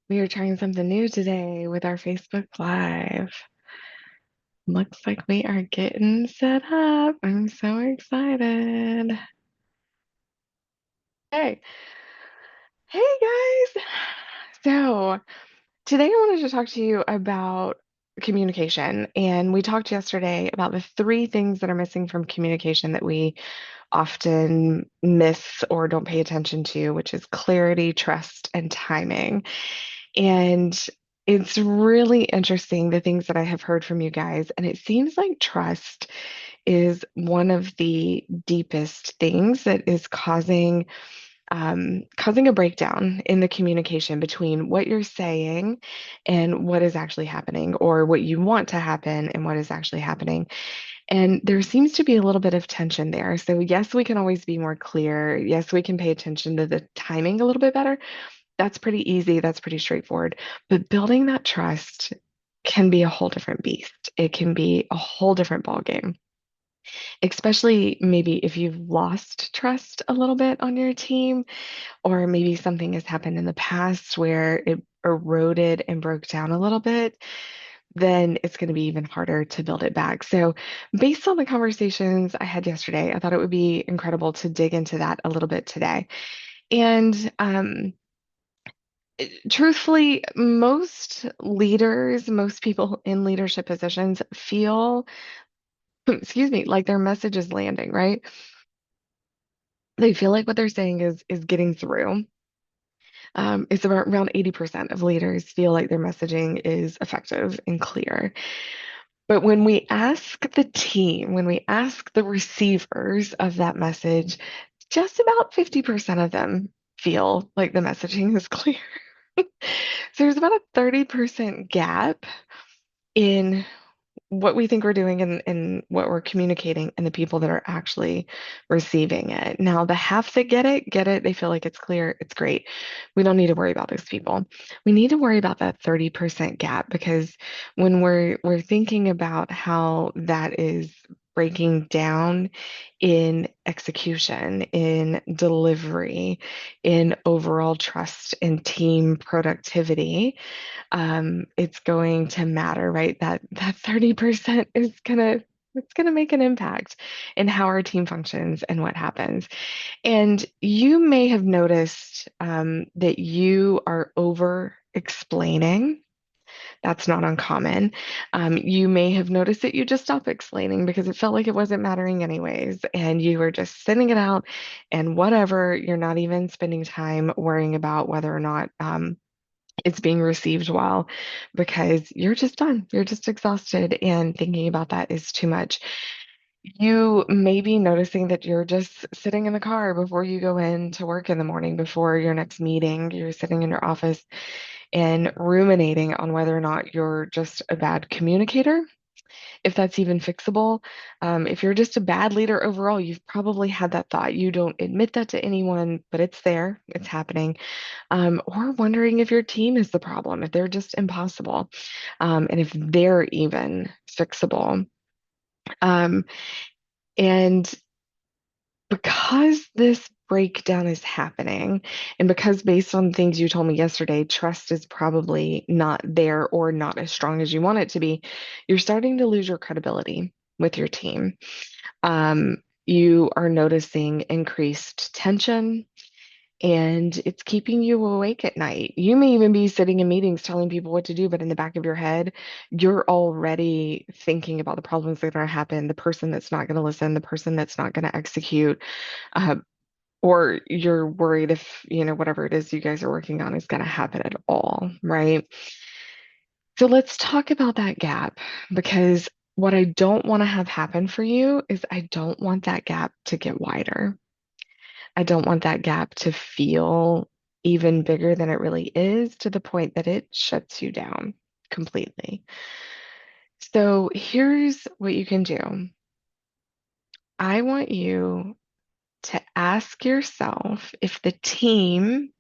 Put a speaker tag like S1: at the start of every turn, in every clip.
S1: We are trying something new today with our Facebook Live. Looks like we are getting set up. I'm so excited. Hey, hey guys. So, today I wanted to talk to you about communication. And we talked yesterday about the three things that are missing from communication that we often miss or don't pay attention to, which is clarity, trust, and timing. And it's really interesting the things that I have heard from you guys. And it seems like trust is one of the deepest things that is causing a breakdown in the communication between what you're saying and what is actually happening, or what you want to happen and what is actually happening. And there seems to be a little bit of tension there. So, yes, we can always be more clear. Yes, we can pay attention to the timing a little bit better. That's pretty easy. That's pretty straightforward. But building that trust can be a whole different beast. It can be a whole different ballgame, especially maybe if you've lost trust a little bit on your team, or maybe something has happened in the past where it eroded and broke down a little bit. Then it's going to be even harder to build it back. So, based on the conversations I had yesterday, I thought it would be incredible to dig into that a little bit today. And truthfully, most leaders, most people in leadership positions feel, excuse me, like their message is landing, right? They feel like what they're saying is getting through. It's about around 80% of leaders feel like their messaging is effective and clear. But when we ask the team, when we ask the receivers of that message, just about 50% of them feel like the messaging is clear. So there's about a 30% gap in what we think we're doing and what we're communicating and the people that are actually receiving it. Now, the half that get it, they feel like it's clear, it's great. We don't need to worry about those people. We need to worry about that 30% gap, because when we're thinking about how that is breaking down in execution, in delivery, in overall trust and team productivity, it's going to matter, right? That 30% is gonna it's gonna make an impact in how our team functions and what happens. And you may have noticed that you are over explaining. That's not uncommon. You may have noticed that you just stopped explaining because it felt like it wasn't mattering anyways, and you were just sending it out and whatever. You're not even spending time worrying about whether or not it's being received well, because you're just done. You're just exhausted, and thinking about that is too much. You may be noticing that you're just sitting in the car before you go in to work in the morning, before your next meeting. You're sitting in your office and ruminating on whether or not you're just a bad communicator, if that's even fixable. If you're just a bad leader overall, you've probably had that thought. You don't admit that to anyone, but it's there, it's happening. Or wondering if your team is the problem, if they're just impossible, and if they're even fixable. Um, and because this breakdown is happening, and because based on things you told me yesterday, trust is probably not there or not as strong as you want it to be, you're starting to lose your credibility with your team. You are noticing increased tension, and it's keeping you awake at night. You may even be sitting in meetings telling people what to do, but in the back of your head, you're already thinking about the problems that are going to happen, the person that's not going to listen, the person that's not going to execute, uh, or you're worried if, whatever it is you guys are working on is going to happen at all, right? So let's talk about that gap, because what I don't want to have happen for you is I don't want that gap to get wider. I don't want that gap to feel even bigger than it really is, to the point that it shuts you down completely. So here's what you can do. I want you to ask yourself if the team,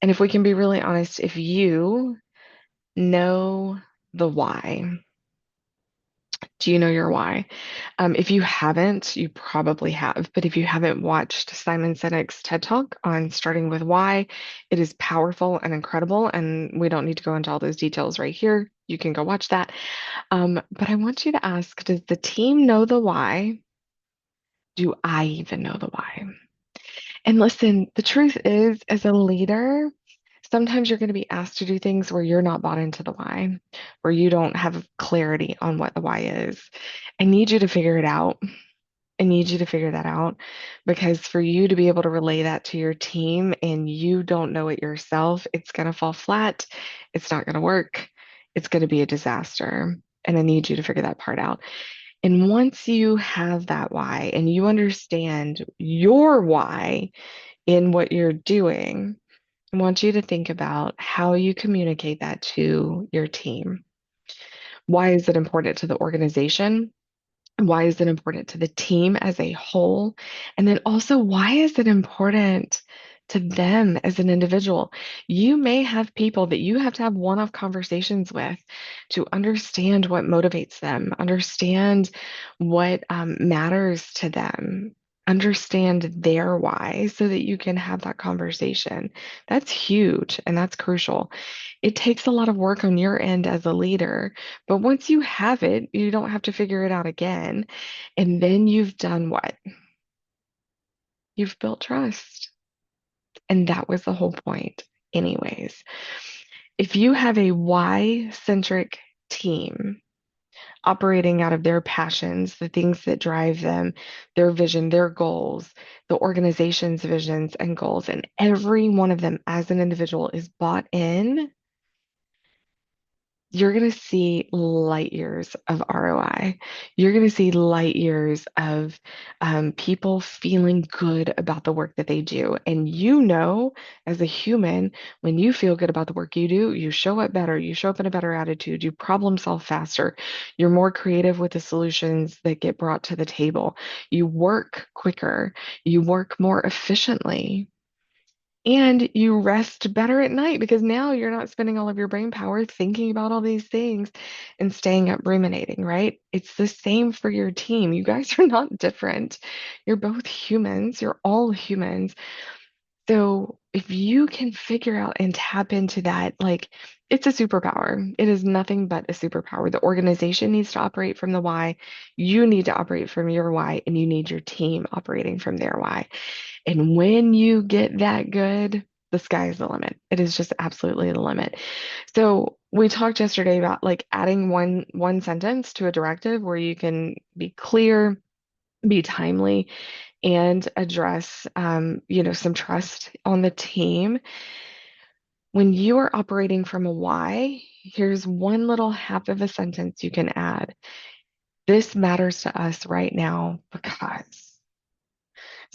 S1: and if we can be really honest, if you know the why. Do you know your why? If you haven't, you probably have. But if you haven't watched Simon Sinek's TED Talk on starting with why, it is powerful and incredible. And we don't need to go into all those details right here. You can go watch that. But I want you to ask, does the team know the why? Do I even know the why? And listen, the truth is, as a leader, sometimes you're going to be asked to do things where you're not bought into the why, where you don't have clarity on what the why is. I need you to figure it out. I need you to figure that out because for you to be able to relay that to your team and you don't know it yourself, it's going to fall flat. It's not going to work. It's going to be a disaster. And I need you to figure that part out. And once you have that why and you understand your why in what you're doing, I want you to think about how you communicate that to your team. Why is it important to the organization? Why is it important to the team as a whole? And then also, why is it important to them as an individual? You may have people that you have to have one-off conversations with to understand what motivates them, understand what matters to them, understand their why so that you can have that conversation. That's huge and that's crucial. It takes a lot of work on your end as a leader, but once you have it, you don't have to figure it out again. And then you've done what? You've built trust. And that was the whole point, anyways. If you have a why centric team operating out of their passions, the things that drive them, their vision, their goals, the organization's visions and goals, and every one of them as an individual is bought in, you're going to see light years of ROI. You're going to see light years of people feeling good about the work that they do. And you know, as a human, when you feel good about the work you do, you show up better, you show up in a better attitude, you problem solve faster, you're more creative with the solutions that get brought to the table, you work quicker, you work more efficiently. And you rest better at night because now you're not spending all of your brain power thinking about all these things and staying up ruminating, right? It's the same for your team. You guys are not different. You're both humans. You're all humans. So if you can figure out and tap into that, like it's a superpower. It is nothing but a superpower. The organization needs to operate from the why. You need to operate from your why, and you need your team operating from their why. And when you get that good, the sky is the limit. It is just absolutely the limit. So we talked yesterday about like adding one sentence to a directive where you can be clear, be timely, and address some trust on the team. When you are operating from a why, here's one little half of a sentence you can add. This matters to us right now because.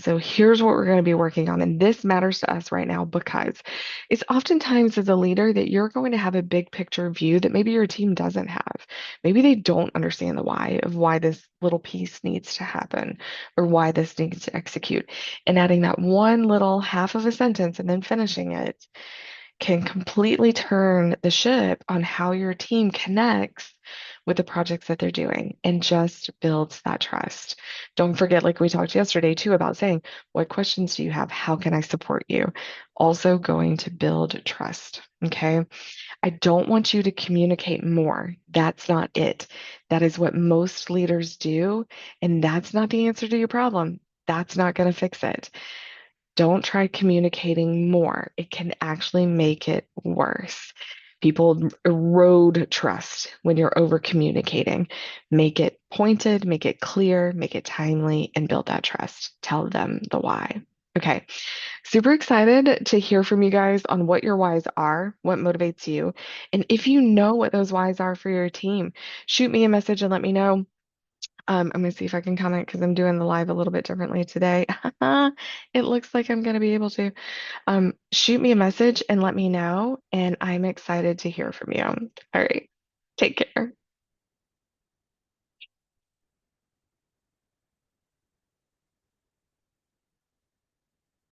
S1: So here's what we're going to be working on. And this matters to us right now because it's oftentimes as a leader that you're going to have a big picture view that maybe your team doesn't have. Maybe they don't understand the why of why this little piece needs to happen or why this needs to execute. And adding that one little half of a sentence and then finishing it can completely turn the ship on how your team connects with the projects that they're doing and just builds that trust. Don't forget, like we talked yesterday too, about saying, what questions do you have? How can I support you? Also going to build trust. Okay. I don't want you to communicate more. That's not it. That is what most leaders do. And that's not the answer to your problem. That's not going to fix it. Don't try communicating more. It can actually make it worse. People erode trust when you're over communicating. Make it pointed, make it clear, make it timely, and build that trust. Tell them the why. Okay, super excited to hear from you guys on what your whys are, what motivates you. And if you know what those whys are for your team, shoot me a message and let me know. I'm going to see if I can comment because I'm doing the live a little bit differently today. It looks like I'm going to be able to. Shoot me a message and let me know, and I'm excited to hear from you. All right, take care.